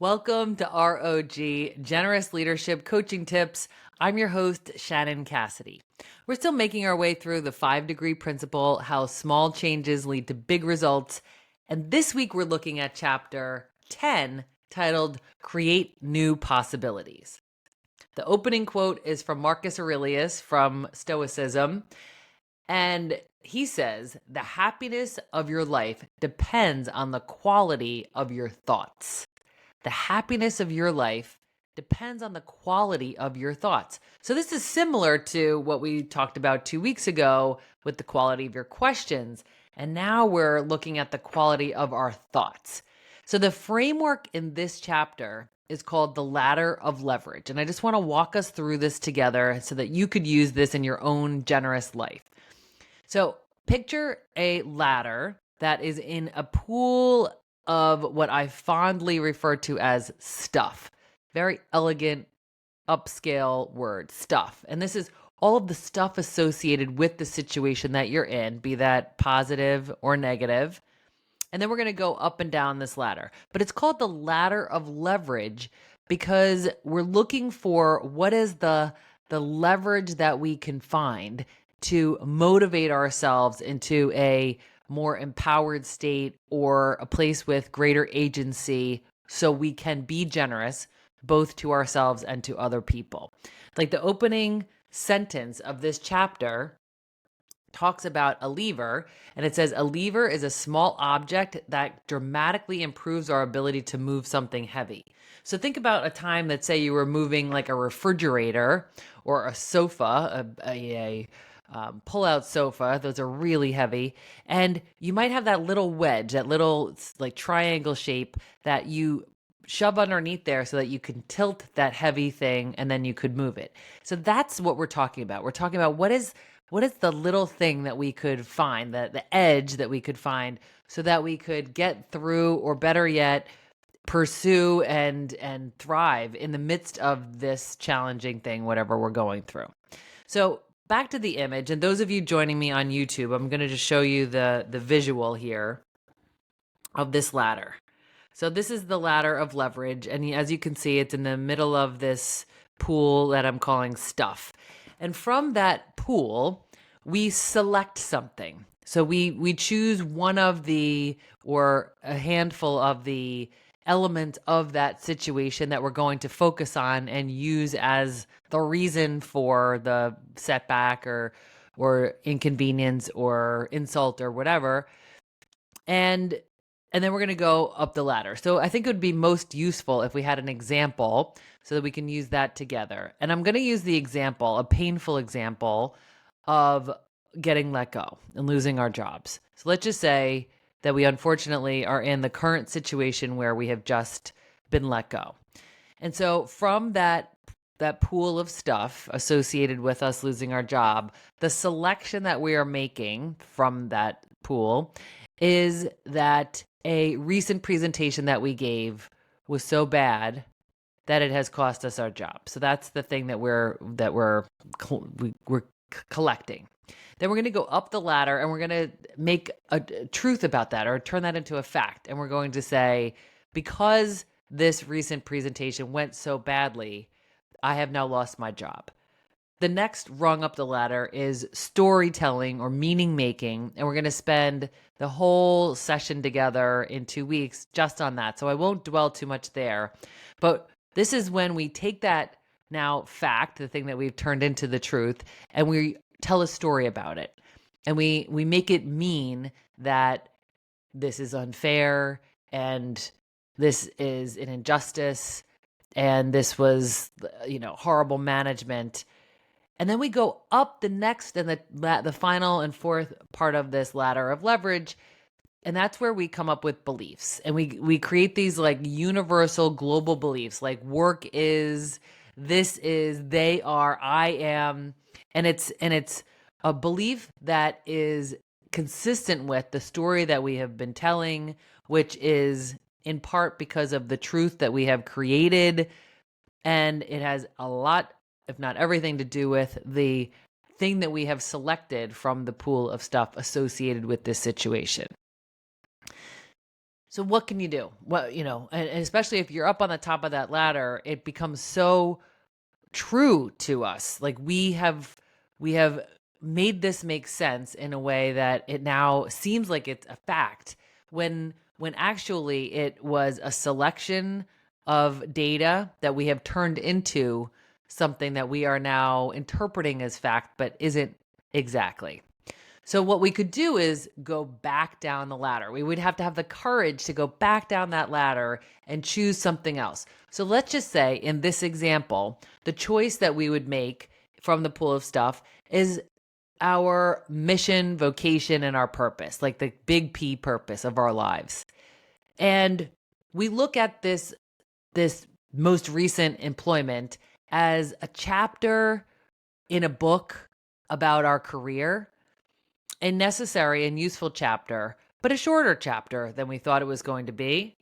Welcome to R.O.G, Generous Leadership Coaching Tips. I'm your host, Shannon Cassidy. We're still making our way through the 5-degree principle, how small changes lead to big results. And this week we're looking at chapter 10, titled Create New Possibilities. The opening quote is from Marcus Aurelius from Stoicism. And he says, the happiness of your life depends on the quality of your thoughts. The happiness of your life depends on the quality of your thoughts. So this is similar to what we talked about 2 weeks ago with the quality of your questions. And now we're looking at the quality of our thoughts. So the framework in this chapter is called the ladder of leverage. And I just want to walk us through this together so that you could use this in your own generous life. So picture a ladder that is in a pool of what I fondly refer to as stuff. Very elegant, upscale word, stuff. And this is all of the stuff associated with the situation that you're in, be that positive or negative. And then we're going to go up and down this ladder. But it's called the ladder of leverage because we're looking for what is the leverage that we can find to motivate ourselves into a more empowered state or a place with greater agency so we can be generous both to ourselves and to other people. Like the opening sentence of this chapter talks about a lever, and it says a lever is a small object that dramatically improves our ability to move something heavy. So think about a time that, say, you were moving like a refrigerator or a sofa, a pull-out sofa. Those are really heavy. And you might have that little wedge, that little like triangle shape that you shove underneath there so that you can tilt that heavy thing and then you could move it. So that's what we're talking about. We're talking about what is the little thing that we could find, the edge that we could find so that we could get through, or better yet, pursue and thrive in the midst of this challenging thing, whatever we're going through. So back to the image, and those of you joining me on YouTube, I'm going to just show you the visual here of this ladder. So this is the ladder of leverage, and as you can see, it's in the middle of this pool that I'm calling stuff. And from that pool, we select something. So we choose one of the, or a handful of the element of that situation that we're going to focus on and use as the reason for the setback or inconvenience or insult or whatever. And then we're going to go up the ladder. So I think it would be most useful if we had an example so that we can use that together. And I'm going to use the example, a painful example of getting let go and losing our jobs. So let's just say that we unfortunately are in the current situation where we have just been let go. And so from that pool of stuff associated with us losing our job, the selection that we are making from that pool is that a recent presentation that we gave was so bad that it has cost us our job. So that's the thing that we're collecting. Then we're going to go up the ladder and we're going to make a truth about that, or turn that into a fact. And we're going to say, because this recent presentation went so badly, I have now lost my job. The next rung up the ladder is storytelling or meaning making. And we're going to spend the whole session together in 2 weeks just on that. So I won't dwell too much there. But this is when we take that now fact, the thing that we've turned into the truth, and we tell a story about it. And we make it mean that this is unfair and this is an injustice and this was, horrible management. And then we go up the next and the final and fourth part of this ladder of leverage. And that's where we come up with beliefs. And we create these like universal global beliefs, like work is, this is, they are, I am. And it's a belief that is consistent with the story that we have been telling, which is in part because of the truth that we have created. And it has a lot, if not everything, to do with the thing that we have selected from the pool of stuff associated with this situation. So what can you do? Well, and especially if you're up on the top of that ladder, it becomes so true to us. Like we have made this make sense in a way that it now seems like it's a fact when actually it was a selection of data that we have turned into something that we are now interpreting as fact but isn't exactly. So what we could do is go back down the ladder. We would have to have the courage to go back down that ladder and choose something else. So let's just say in this example, the choice that we would make from the pool of stuff is our mission, vocation, and our purpose, like the big P purpose of our lives. And we look at this most recent employment as a chapter in a book about our career, a necessary and useful chapter, but a shorter chapter than we thought it was going to be.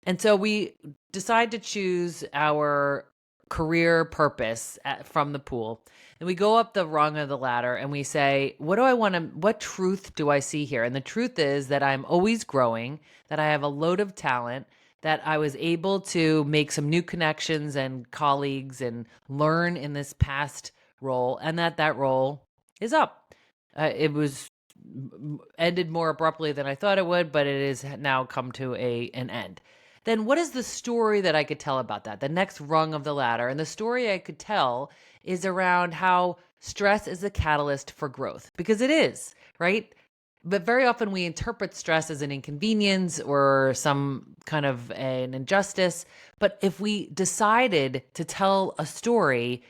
And so we decide to choose our career purpose from the pool. And we go up the rung of the ladder and we say, what truth do I see here? And the truth is that I'm always growing, that I have a load of talent, that I was able to make some new connections and colleagues and learn in this past role, and that role is up. It was ended more abruptly than I thought it would, but it has now come to an end. Then what is the story that I could tell about that? The next rung of the ladder. And the story I could tell is around how stress is a catalyst for growth, because it is, right? But very often we interpret stress as an inconvenience or some kind of an injustice. But if we decided to tell a story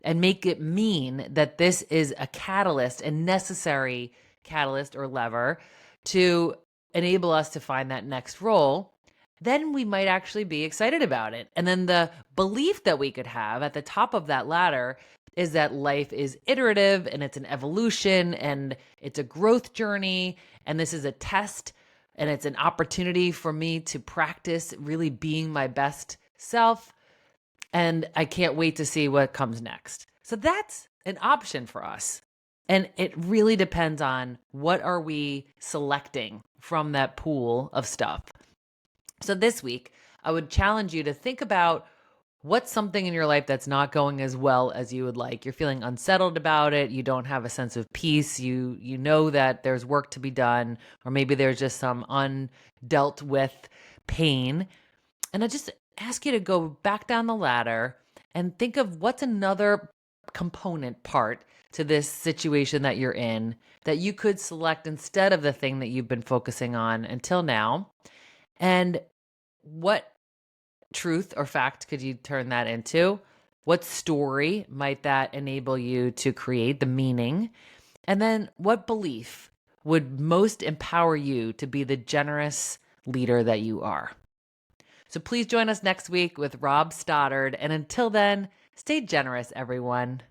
and make it mean that this is a catalyst, a necessary catalyst or lever to enable us to find that next role, then we might actually be excited about it. And then the belief that we could have at the top of that ladder is that life is iterative and it's an evolution and it's a growth journey. And this is a test and it's an opportunity for me to practice really being my best self. And I can't wait to see what comes next. So that's an option for us. And it really depends on what are we selecting from that pool of stuff. So this week, I would challenge you to think about what's something in your life that's not going as well as you would like. You're feeling unsettled about it. You don't have a sense of peace. You know that there's work to be done, or maybe there's just some undealt with pain. And I just ask you to go back down the ladder and think of what's another component part to this situation that you're in that you could select instead of the thing that you've been focusing on until now. And what truth or fact could you turn that into? What story might that enable you to create, the meaning? And then what belief would most empower you to be the generous leader that you are? So please join us next week with Rob Stoddard. And until then, stay generous, everyone.